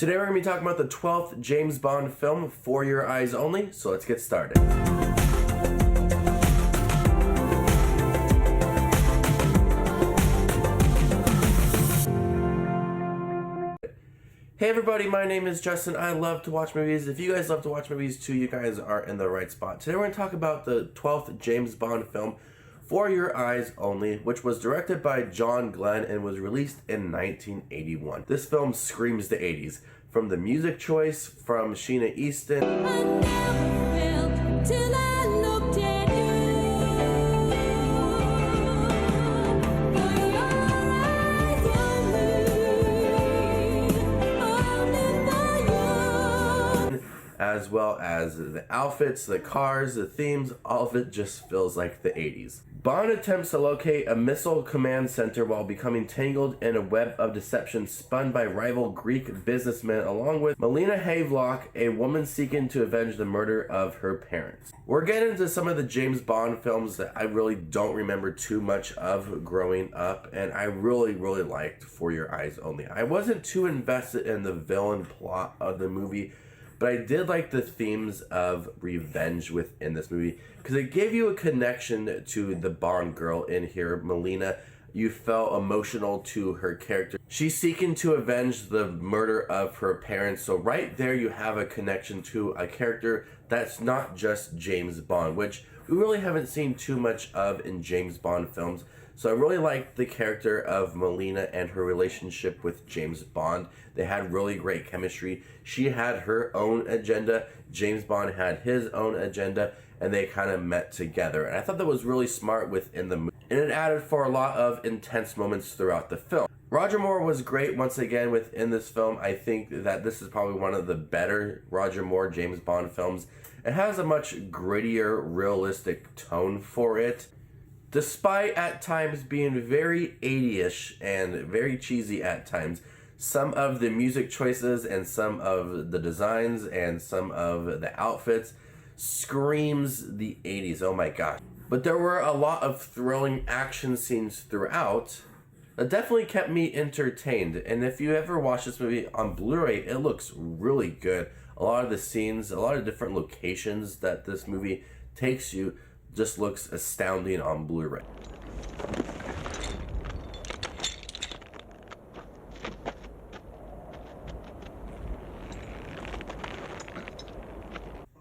Today we're going to be talking about the 12th James Bond film, For Your Eyes Only, so let's get started. Hey everybody, my name is Justin. I love to watch movies. If you guys love to watch movies too, you guys are in the right spot. Today we're going to talk about the 12th James Bond film, For Your Eyes Only, which was directed by John Glenn and was released in 1981. This film screams the 80s. From the music choice from Sheena Easton, I never felt till I looked at you. as well as the outfits, the cars, the themes, all of it just feels like the 80s. Bond attempts to locate a missile command center while becoming tangled in a web of deception spun by rival Greek businessmen, along with Melina Havelock, a woman seeking to avenge the murder of her parents. We're getting into some of the James Bond films that I really don't remember too much of growing up, and I really liked For Your Eyes Only. I wasn't too invested in the villain plot of the movie, but I did like the themes of revenge within this movie because it gave you a connection to the Bond girl in here, Melina. You felt emotional to her character. She's seeking to avenge the murder of her parents. So right there you have a connection to a character that's not just James Bond, which we really haven't seen too much of in James Bond films. So I really liked the character of Melina and her relationship with James Bond. They had really great chemistry. She had her own agenda. James Bond had his own agenda, and they kind of met together. And I thought that was really smart within the movie. And it added for a lot of intense moments throughout the film. Roger Moore was great once again within this film. I think that this is probably one of the better Roger Moore James Bond films. It has a much grittier, realistic tone for it. Despite at times being very 80ish and very cheesy at times, some of the music choices and some of the designs and some of the outfits screams the 80s. Oh my god. But there were a lot of thrilling action scenes throughout that definitely kept me entertained. And if you ever watch this movie on Blu-ray, it looks really good. A lot of the scenes, a lot of different locations that this movie takes you just looks astounding on Blu-ray.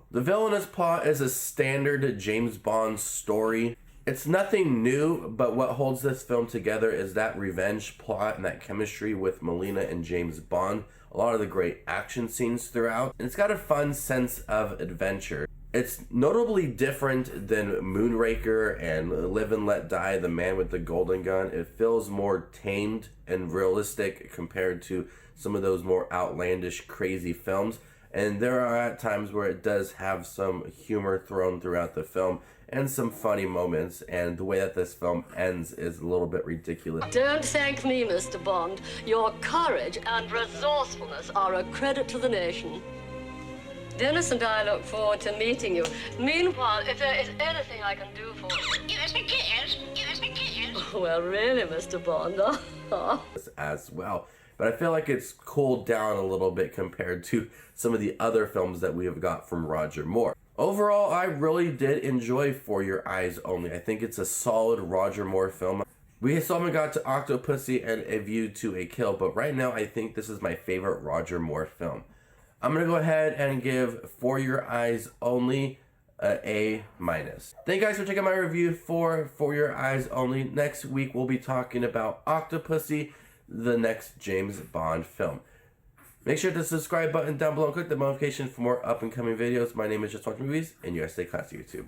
The villainous plot is a standard James Bond story. It's nothing new, but what holds this film together is that revenge plot and that chemistry with Melina and James Bond. A lot of the great action scenes throughout. And it's got a fun sense of adventure. It's notably different than Moonraker and Live and Let Die, The Man with the Golden Gun. It feels more tamed and realistic compared to some of those more outlandish, crazy films. And there are at times where it does have some humor thrown throughout the film and some funny moments, and the way that this film ends is a little bit ridiculous. Don't thank me, Mr. Bond. Your courage and resourcefulness are a credit to the nation. Dennis and I look forward to meeting you. Meanwhile, if there is anything I can do for you... Give us the kittens! Give us the kittens! Well, really, Mr. Bond. As well. But I feel like it's cooled down a little bit compared to some of the other films that we have got from Roger Moore. Overall, I really did enjoy For Your Eyes Only. I think it's a solid Roger Moore film. We still haven't got to Octopussy and A View to a Kill, but right now I think this is my favorite Roger Moore film. I'm going to go ahead and give For Your Eyes Only an A-. Thank you guys for checking my review for Your Eyes Only. Next week we'll be talking about Octopussy, the next James Bond film. Make sure to hit the subscribe button down below and click the notification for more up and coming videos. My name is Just Watch Movies, and you guys stay classy, YouTube.